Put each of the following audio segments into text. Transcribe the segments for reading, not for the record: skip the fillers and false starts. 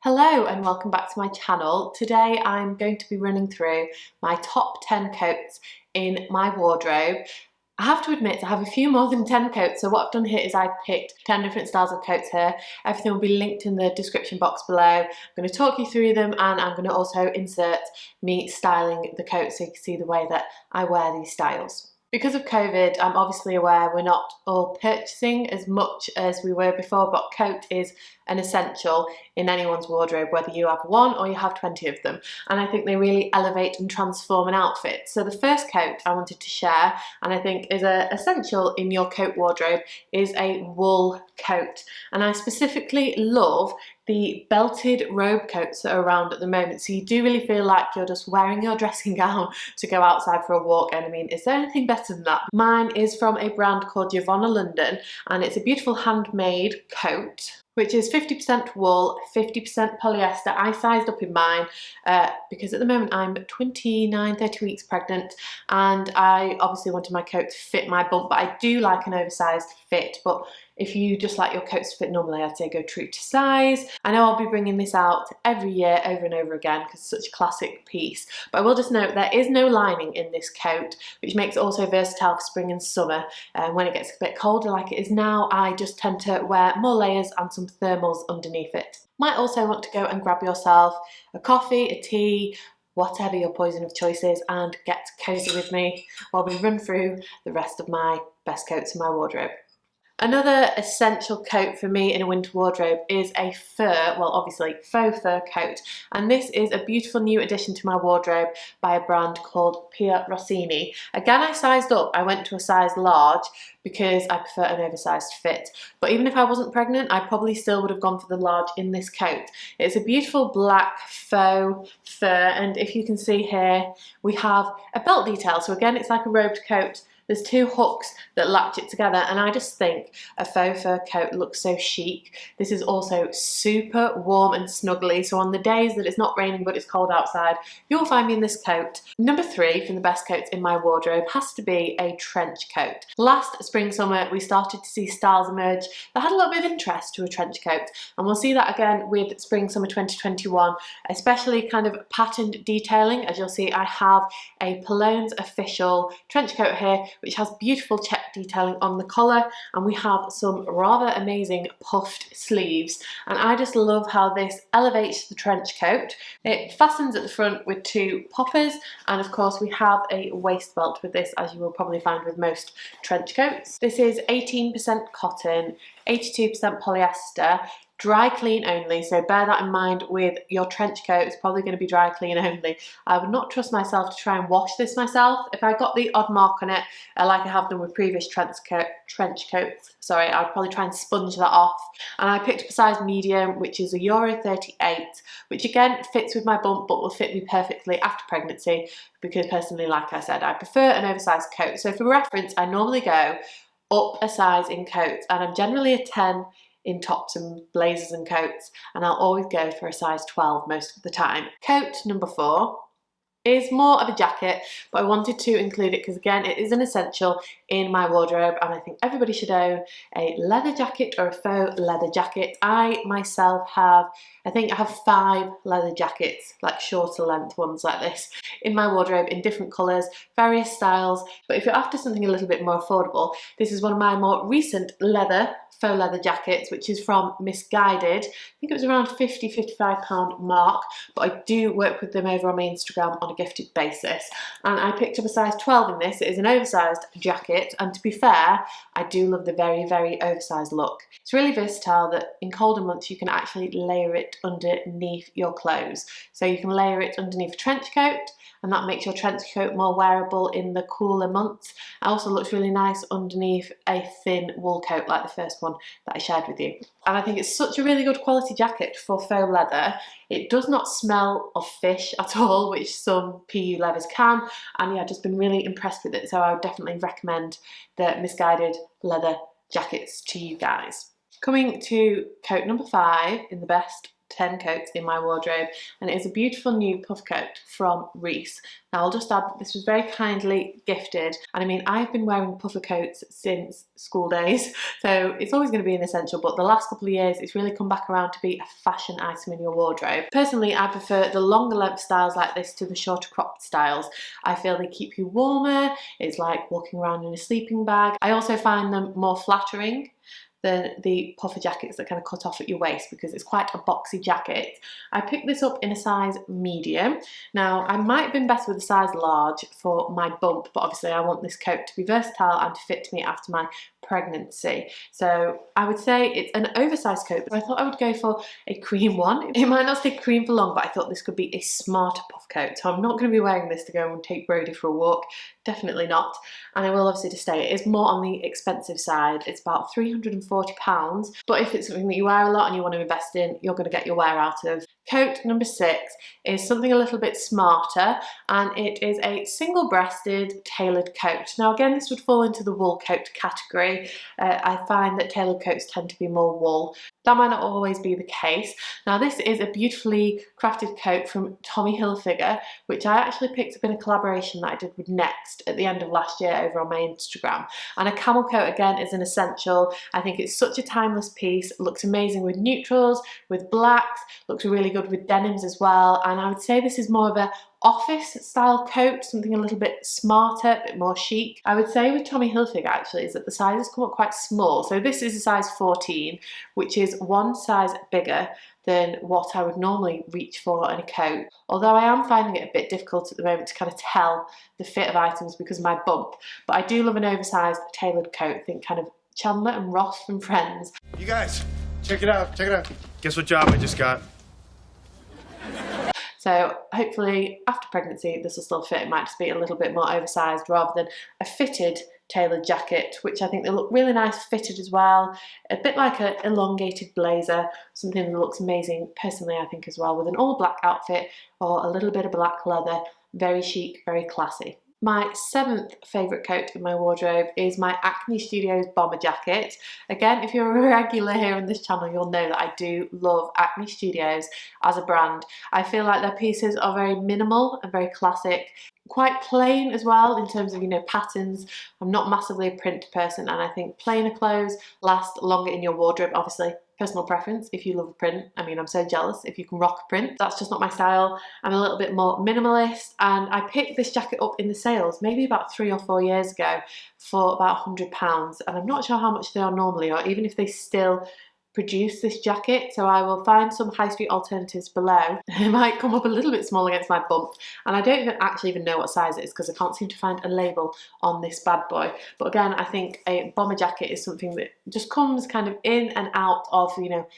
Hello and welcome back to my channel. Today I'm going to be running through my top 10 coats in my wardrobe. I have to admit I have a few more than 10 coats, so what I've done here is I've picked 10 different styles of coats here. Everything will be linked in the description box below. I'm going to talk you through them and I'm going to also insert me styling the coats so you can see the way that I wear these styles. Because of COVID, I'm obviously aware we're not all purchasing as much as we were before, but coat is an essential in anyone's wardrobe, whether you have one or you have 20 of them. And I think they really elevate and transform an outfit. So the first coat I wanted to share, and I think is essential in your coat wardrobe, is a wool coat. And I specifically love the belted robe coats that are around at the moment, so you do really feel like you're just wearing your dressing gown to go outside for a walk. And I mean, is there anything better than that? Mine is from a brand called Giovanna London, and it's a beautiful handmade coat which is 50% wool, 50% polyester. I sized up in mine because at the moment I'm 30 weeks pregnant, and I obviously wanted my coat to fit my bump, but I do like an oversized fit. But if you just like your coats to fit normally, I'd say go true to size. I know I'll be bringing this out every year over and over again because it's such a classic piece. But I will just note there is no lining in this coat, which makes it also versatile for spring and summer. When it gets a bit colder like it is now, I just tend to wear more layers and some thermals underneath it. Might also want to go and grab yourself a coffee, a tea, whatever your poison of choice is, and get cozy with me while we run through the rest of my best coats in my wardrobe. Another essential coat for me in a winter wardrobe is a fur, well obviously faux fur coat, and this is a beautiful new addition to my wardrobe by a brand called Pia Rossini. Again, I sized up, I went to a size large because I prefer an oversized fit, but even if I wasn't pregnant I probably still would have gone for the large in this coat. It's a beautiful black faux fur, and if you can see here we have a belt detail, so again it's like a robed coat. There's two hooks that latch it together, and I just think a faux fur coat looks so chic. This is also super warm and snuggly, so on the days that it's not raining but it's cold outside, you'll find me in this coat. Number 3 from the best coats in my wardrobe has to be a trench coat. Last spring summer we started to see styles emerge that had a little bit of interest to a trench coat, and we'll see that again with spring summer 2021, especially kind of patterned detailing. As you'll see, I have a Pologne's official trench coat here, which has beautiful check detailing on the collar, and we have some rather amazing puffed sleeves, and I just love how this elevates the trench coat. It fastens at the front with 2 poppers, and of course we have a waist belt with this, as you will probably find with most trench coats. This is 18% cotton, 82% polyester, dry clean only, so bear that in mind with your trench coat. It's probably going to be dry clean only. I would not trust myself to try and wash this myself. If I got the odd mark on it, like I have done with previous trench coats, I'd probably try and sponge that off. And I picked up a size medium, which is a Euro 38, which again fits with my bump but will fit me perfectly after pregnancy, because personally, like I said, I prefer an oversized coat. So for reference, I normally go up a size in coats, and I'm generally a 10 in tops and blazers and coats, and I'll always go for a size 12 most of the time. Coat number 4 is more of a jacket, but I wanted to include it because again it is an essential in my wardrobe, and I think everybody should own a leather jacket or a faux leather jacket. I myself have, I think I have 5 leather jackets, like shorter length ones like this, in my wardrobe in different colours, various styles. But if you're after something a little bit more affordable, this is one of my more recent faux leather jackets, which is from Missguided. I think it was around £50–55 mark, but I do work with them over on my Instagram on a gifted basis, and I picked up a size 12 in this. It is an oversized jacket, and to be fair, I do love the very, very oversized look. It's really versatile that in colder months you can actually layer it underneath your clothes. So you can layer it underneath a trench coat, and that makes your trench coat more wearable in the cooler months. It also looks really nice underneath a thin wool coat like the first one that I shared with you. And I think it's such a really good quality jacket for faux leather. It does not smell of fish at all, which some PU leathers can, and yeah, I've just been really impressed with it, so I would definitely recommend the Missguided leather jackets to you guys. Coming to coat number 5 in the best 10 coats in my wardrobe, and it is a beautiful new puff coat from Reese. Now I'll just add that this was very kindly gifted, and I mean, I've been wearing puffer coats since school days, so it's always going to be an essential, but the last couple of years it's really come back around to be a fashion item in your wardrobe. Personally, I prefer the longer length styles like this to the shorter cropped styles. I feel they keep you warmer, it's like walking around in a sleeping bag. I also find them more flattering than the puffer jackets that kind of cut off at your waist, because it's quite a boxy jacket. I picked this up in a size medium. Now I might have been better with a size large for my bump, but obviously I want this coat to be versatile and to fit me after my pregnancy. So I would say it's an oversized coat, but I thought I would go for a cream one. It might not stay cream for long, but I thought this could be a smarter puff coat. So I'm not going to be wearing this to go and take Brody for a walk. Definitely not. And I will obviously just say it is more on the expensive side. It's about £340, but if it's something that you wear a lot and you want to invest in, you're going to get your wear out of. Coat number 6 is something a little bit smarter, and it is a single-breasted tailored coat. Now again, this would fall into the wool coat category. I find that tailored coats tend to be more wool. That might not always be the case. Now this is a beautifully crafted coat from Tommy Hilfiger, which I actually picked up in a collaboration that I did with Next at the end of last year over on my Instagram. And a camel coat again is an essential. I think it's such a timeless piece. It looks amazing with neutrals, with blacks, looks really good with denims as well. And I would say this is more of a office style coat, something a little bit smarter, a bit more chic. I would say with Tommy Hilfiger actually is that the sizes come up quite small. So this is a size 14, which is one size bigger than what I would normally reach for in a coat. Although I am finding it a bit difficult at the moment to kind of tell the fit of items because of my bump. But I do love an oversized tailored coat. Think kind of Chandler and Ross from Friends. You guys, check it out, check it out. Guess what job I just got? So hopefully after pregnancy this will still fit. It might just be a little bit more oversized rather than a fitted tailored jacket, which I think they look really nice fitted as well. A bit like an elongated blazer, something that looks amazing personally I think as well, with an all black outfit or a little bit of black leather. Very chic, very classy. My 7th favourite coat in my wardrobe is my Acne Studios bomber jacket. Again, if you're a regular here on this channel, you'll know that I do love Acne Studios as a brand. I feel like their pieces are very minimal and very classic, quite plain as well in terms of, you know, patterns. I'm not massively a print person, and I think plainer clothes last longer in your wardrobe. Obviously, personal preference. If you love a print, I mean, I'm so jealous if you can rock a print. That's just not my style. I'm a little bit more minimalist, and I picked this jacket up in the sales maybe about 3 or 4 years ago for about £100, and I'm not sure how much they are normally, or even if they still produce this jacket. So I will find some high street alternatives below. It might come up a little bit small against my bump, and I don't actually even know what size it is because I can't seem to find a label on this bad boy. But again, I think a bomber jacket is something that just comes kind of in and out of, you know,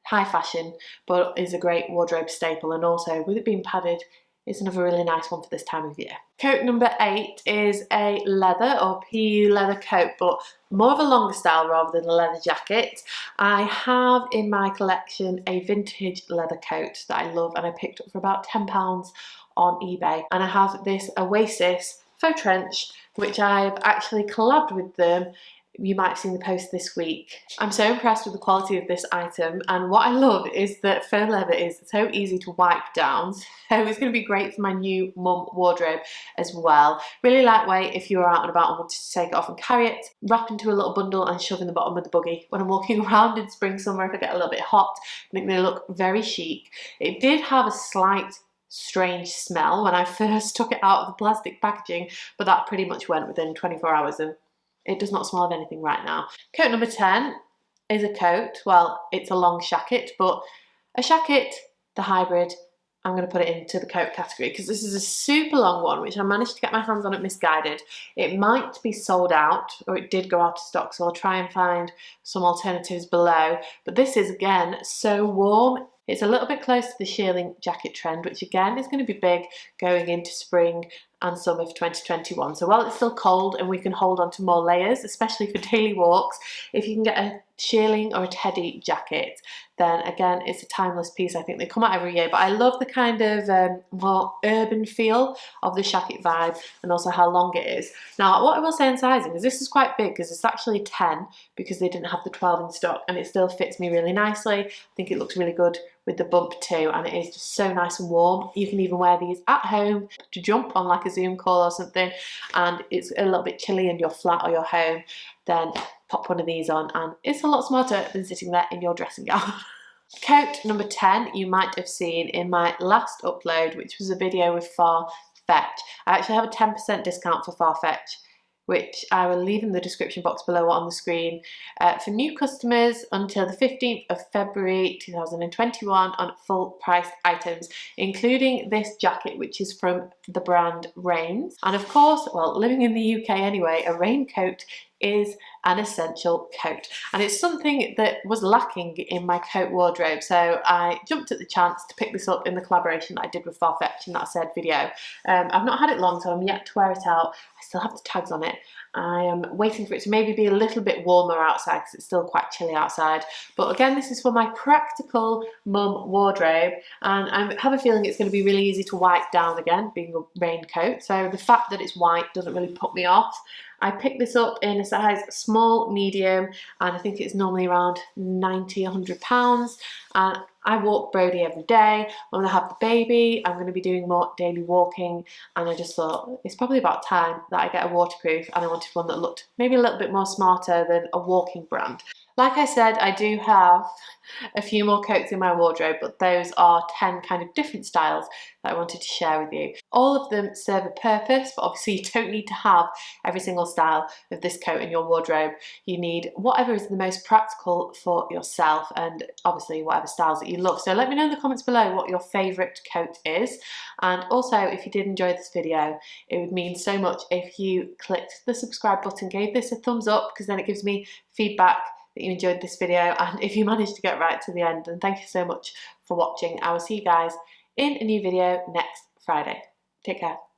high fashion, but is a great wardrobe staple, and also with it being padded, it's another really nice one for this time of year. Coat number 8 is a leather or PU leather coat, but more of a longer style rather than a leather jacket. I have in my collection a vintage leather coat that I love, and I picked up for about £10 on eBay. And I have this Oasis faux trench, which I've actually collabed with them. You might have seen the post this week. I'm so impressed with the quality of this item, and what I love is that faux leather is so easy to wipe down, so it's going to be great for my new mum wardrobe as well. Really lightweight if you're out and about and wanted to take it off and carry it, wrap into a little bundle and shove in the bottom of the buggy when I'm walking around in spring, summer if I get a little bit hot. I think they look very chic. It did have a slight strange smell when I first took it out of the plastic packaging, but that pretty much went within 24 hours and it does not smell of anything right now. Coat number 10 is a coat. Well, it's a long shacket, but a shacket, the hybrid, I'm going to put it into the coat category because this is a super long one, which I managed to get my hands on at Misguided. It might be sold out, or it did go out of stock, so I'll try and find some alternatives below. But this is, again, so warm. It's a little bit close to the shearling jacket trend, which again is going to be big going into spring and summer of 2021. So while it's still cold and we can hold on to more layers, especially for daily walks, if you can get a shearling or a teddy jacket, then again it's a timeless piece. I think they come out every year, but I love the kind of more urban feel of the jacket vibe, and also how long it is. Now what I will say in sizing is this is quite big because it's actually 10 because they didn't have the 12 in stock, and it still fits me really nicely. I think it looks really good with the bump too, and it is just so nice and warm. You can even wear these at home to jump on like a Zoom call or something, and it's a little bit chilly in your flat or your home, then pop one of these on and it's a lot smarter than sitting there in your dressing gown. Coat number 10 you might have seen in my last upload, which was a video with Faux Fur. I actually have a 10% discount for Faux Fur, which I will leave in the description box below or on the screen, for new customers until the 15th of February 2021 on full price items, including this jacket, which is from the brand Rains. And of course, well, living in the UK anyway, a raincoat is an essential coat, and it's something that was lacking in my coat wardrobe, so I jumped at the chance to pick this up in the collaboration that I did with Farfetch in that said video. I've not had it long, so I'm yet to wear it out. I still have the tags on it. I am waiting for it to maybe be a little bit warmer outside because it's still quite chilly outside. But again, this is for my practical mum wardrobe, and I have a feeling it's going to be really easy to wipe down again, being a raincoat. So the fact that it's white doesn't really put me off. I picked this up in a size small, medium, and I think it's normally around £90, £100. And I walk Brody every day. When I have the baby, I'm going to be doing more daily walking, and I just thought it's probably about time that I get a waterproof, and I wanted one that looked maybe a little bit more smarter than a walking brand. Like I said, I do have a few more coats in my wardrobe, but those are 10 kind of different styles that I wanted to share with you. All of them serve a purpose, but obviously you don't need to have every single style of this coat in your wardrobe. You need whatever is the most practical for yourself, and obviously whatever styles that you love. So let me know in the comments below what your favourite coat is, and also if you did enjoy this video, it would mean so much if you clicked the subscribe button, gave this a thumbs up, because then it gives me feedback that you enjoyed this video, and if you managed to get right to the end. And thank you so much for watching. I will see you guys in a new video next Friday. Take care.